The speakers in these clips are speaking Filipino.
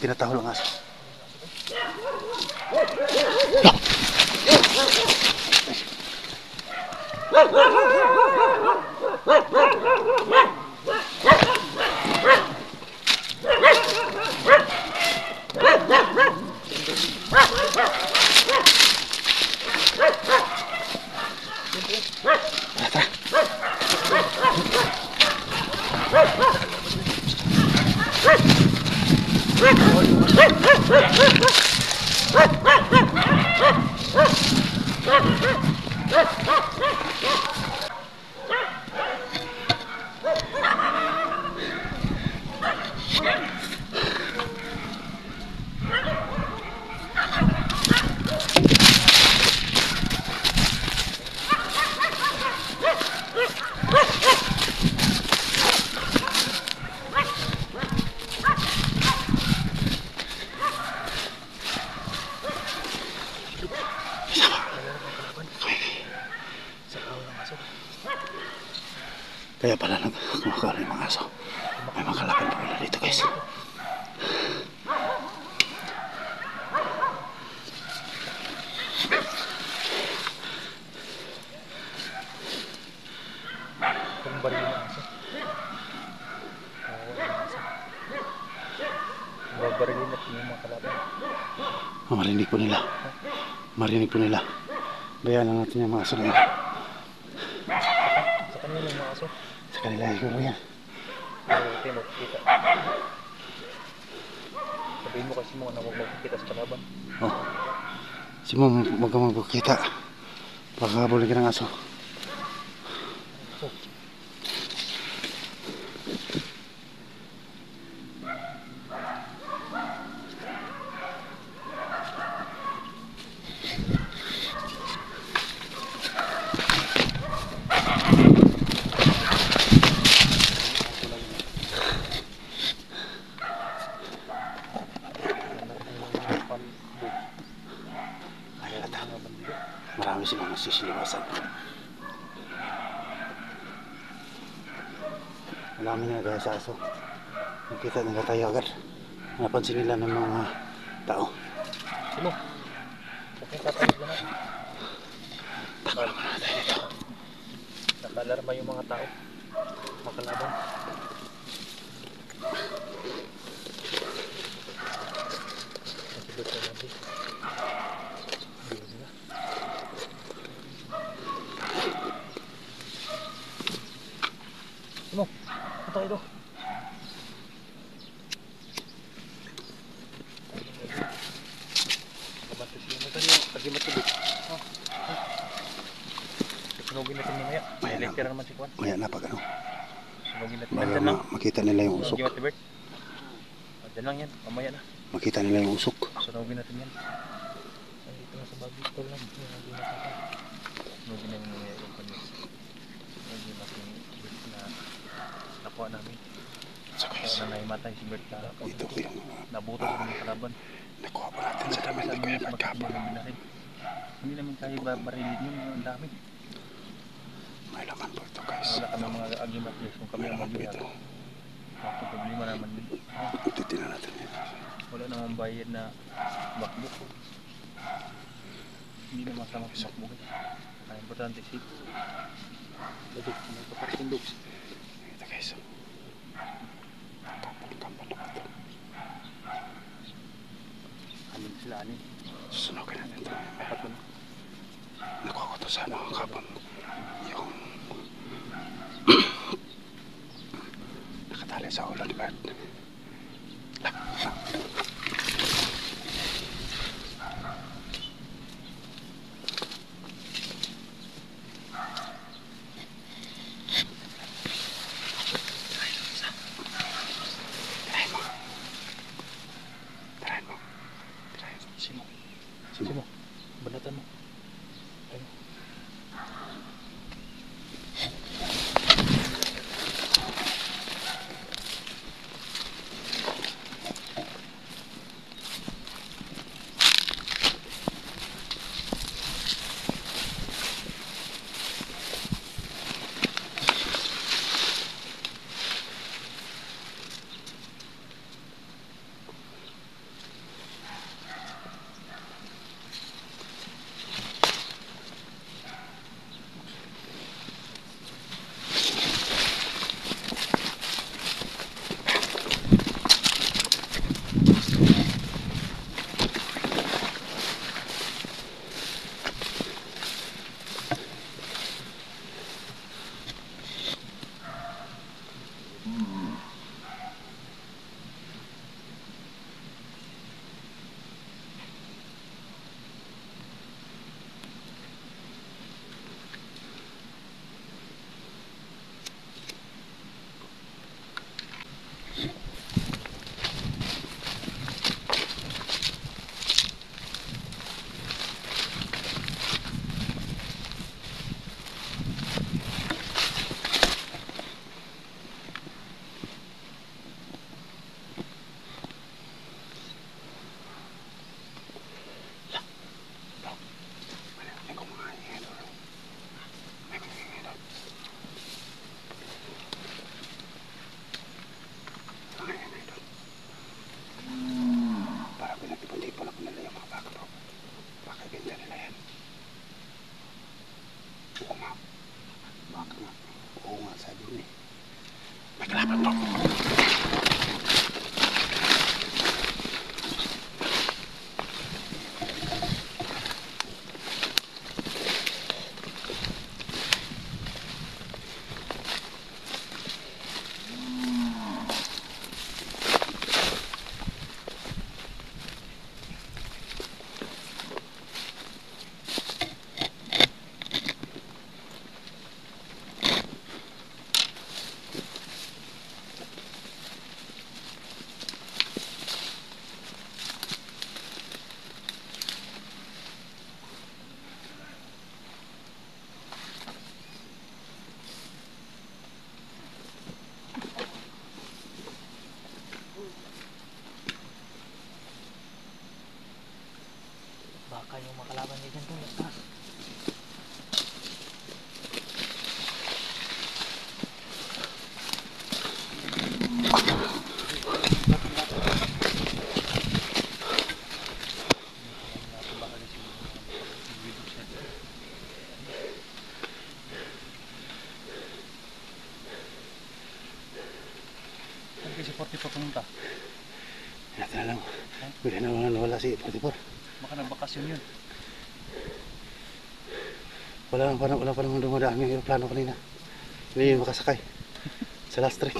tinatahol ang aso. Kaya pala kumakain yung mga aso. May makalaban pa pala dito, guys. Kung baril yung aso. Babarilin at yung mga kalaban. Marinig po nila. Marinig po nila. Bayaan lang natin yung mga aso na yun. Sa kanila yung mga aso. Sa kanila siguro yan. Hindi magkikita. Sabihin mo kasi mo na huwag magkikita sa kalaban. Oh. Si Mom, huwag ka magkikita. Baka habulin ka ng aso. Marami silang nasisiliwasan. Marami na gaya sa aso. Nakita nila tayo agad. Napansin nila ng mga tao. Sino? Okay, tatawag na. Takal mo na tayo dito. Nakalarma yung mga tao. Makalaban. Nasibot na natin. Sino? Punta kayo. Kabanto siya mo tayo. Lagi matubig. Sunugin natin mamaya. May lecture naman si Kwan. Maya na pag ano. Sunugin natin. Baga makita nila yung usok. Lagi matubig. Diyan lang yan. Mamaya na. Makita nila yung usok. Sunugin natin yan. Ay, dito na sa babi. Ito lang. Sunugin natin mamaya yung kanya. Sunugin natin na nakuha namin. So guys, na naimatay si Bert na ito ko yung nabuto sa mga kalaban. nakuha pa natin sa dami na kaya nagkapon. Hindi namin kaya barilin yun, ang dami. May laman po ito, guys. Wala kami mga agimat guys kung kami May ang laman po magbihag. ito. Ang problema naman din. Titignan natin yan. Wala namang bayad na bakbuk. Hindi na masama sa bakbuk. Ang importante si Daduk, may kapatindog. Ito guys. Kampon na ito. Amin sila, anin. Susunogin natin ito. Apat mo na. Nakuha ko ito sa mga kapon. Yung nakatali sa ulo ni Bert. Simo, banatan mo. Ayun. Para pinag-ipon-ipon ako nila yung mga baka bro. Baka ibenta nila yan. Oo nga. Baka nga. Oo nga sabi mo eh. May kalaban bro. Baka yung makalaban niya dyan doon. Ah. Saan kayo si 44 pumunta? Natin na lang. Bigla na wala si 44. Baka nagbakasyon yun. Wala pa naman dumadaan yung aeroplano kanina. Hindi yun makasakay. Sa last trek.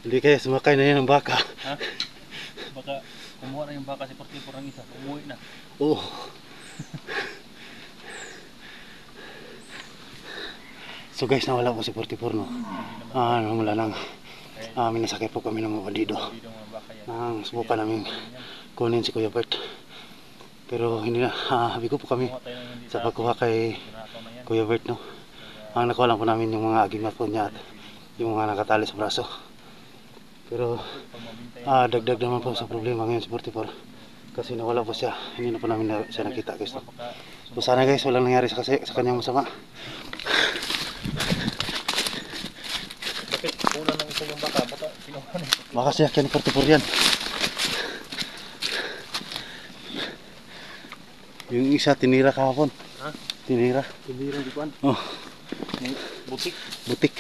Hindi kaya sumakay na yan ang baka. Ha? Baka kumuha na yung baka si 44 ng isa. Umuwi na. Oo. So guys, nawala po si 44 no. Mula nang minasakay po kami ng mga bandido. Subukan namin kunin si Kuya Bert. Pero hindi na, habi ko po kami sa pagkuha kay Kuya Bert no. Ang nakuha lang po namin yung mga agimat po niya at yung mga nakatali sa braso. Pero dagdag naman po sa problema ngayon si 44. Kasi nawala po siya, hindi na po namin siya nakita guys no. So sana guys, walang nangyari sa kanyang masama. Bakit kulang ng isa yung baka? Baka kinuha na ito. Baka siya kaya ni 44 yan. Yung isa tinira kahapon. Ha? Tinira. Tinira di kuan? Oh. Butik. Butik.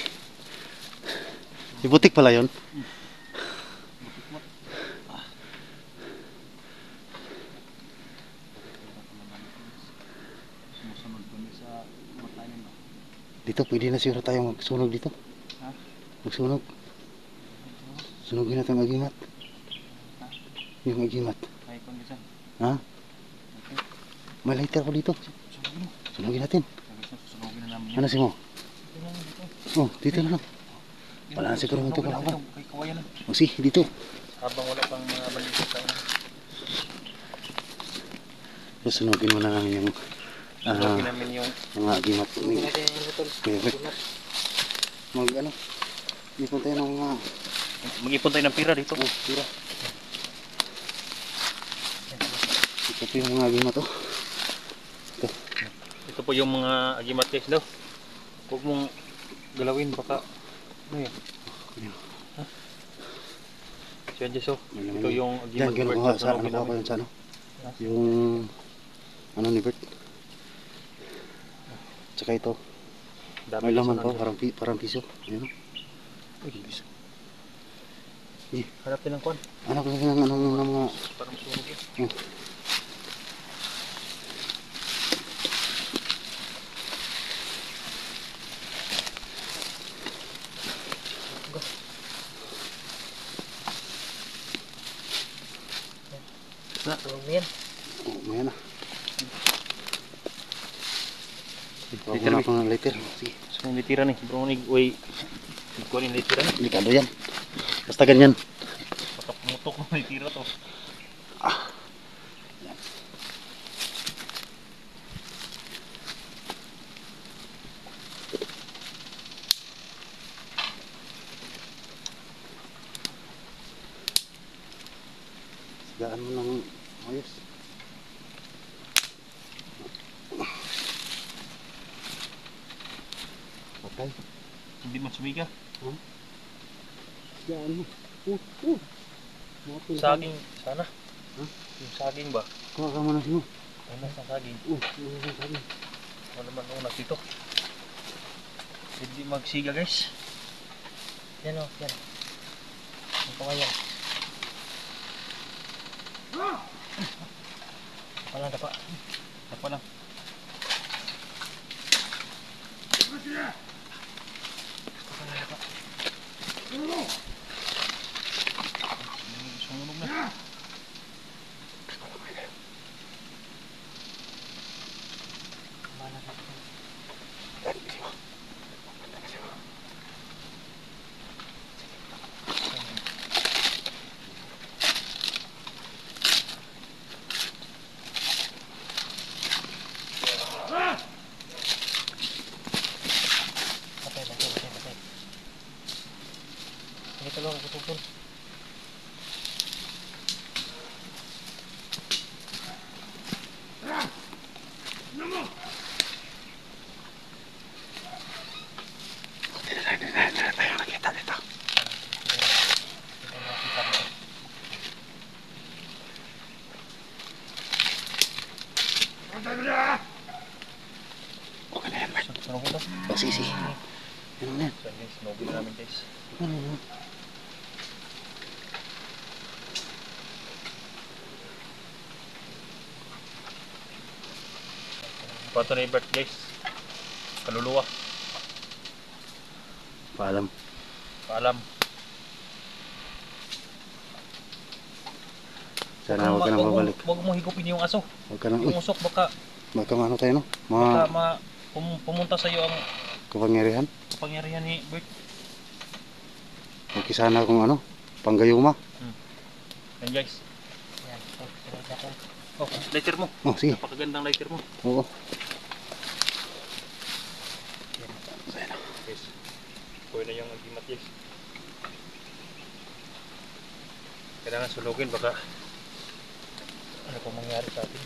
Di butik pala yun. Butik mo. Sumusunod kami sa matayin ba? Dito pwede na siguro tayo magsunog dito. Ha? Magsunog. Sunugin natin ang agimat. Ha? Yung agimat. Ay, kung gisan. Ha? May lighter ko dito. Sunugin mo. Sunugin natin. Sunugin na namin Ano si mo? Dito. Oh, dito na lang. Wala na siguro mo ito kalaban. Kay kawayan na. O si, dito. Habang wala pang mga balisip sa una. Sunugin mo na lang yung Sunugin namin yung mga agimat ko ni natin yung butol. Mag ano? Ipon tayo ng mga Mag-ipon tayo ng pira dito. tira. Ito po yung mga agimat oh. Ito po yung mga agimat guys daw. Huwag mong galawin baka ano yan? Ha? Siya Jeso. Ito yung agimat Diyan, kinukuha sa ano ko yun sa ano? Yung ano ni Bert. Tsaka ito. May laman pa, parang piso. Ayan. Uy, piso. Hanap din ng kwan. Ano ko ng mga Parang sunog yun. na. Tulog na yan. Oh, may na. Huwag Liter, mo na ako ng liter. Sige. So, yung litira ni. Bro, uy. Ikuha yung litira ni. Delikado yan. Basta ganyan. Baka pumutok ng litira to. Ah. Yan. Sigaan mo ng ayos. Patay. Hindi man sumiga. Sigaan mo. Mapil ka. Saging. Sana. Huh? Yung saging ba? Kuha ka muna sino. Ano sa saging? Sabi. Ano naman unas dito? Hindi magsiga guys. Yan o, yan. Ang kawayan. Dapa lang, dapa. Dapa lang. Dapa lang, dapa. Sumunog na. Kamala na ito. Patay. Ito lang, kutupon. Tayo nakita dito. Okay na yan, Bert. Sunog ito. Oh, sige. Yan na yan. So guys, sinugin na namin guys. Pato na i-Bert guys. Kaluluwa. Paalam. Paalam. Sana huwag ka nang babalik. Huwag mo higupin yung aso. Huwag ka nang, Yung usok baka ano tayo, no? baka Mga pumunta sa iyo ang kapangyarihan. kapangyarihan ni Bert. Huwag sana kung ano, panggayuma. Yan guys. Yan. Oh, lighter mo. Oh, sige. Napakagandang lighter mo. Oo. Guys. Kuha na yung agimat guys. Kailangan sulugin baka ano pa mangyari sa atin.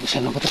Isa na ba ito?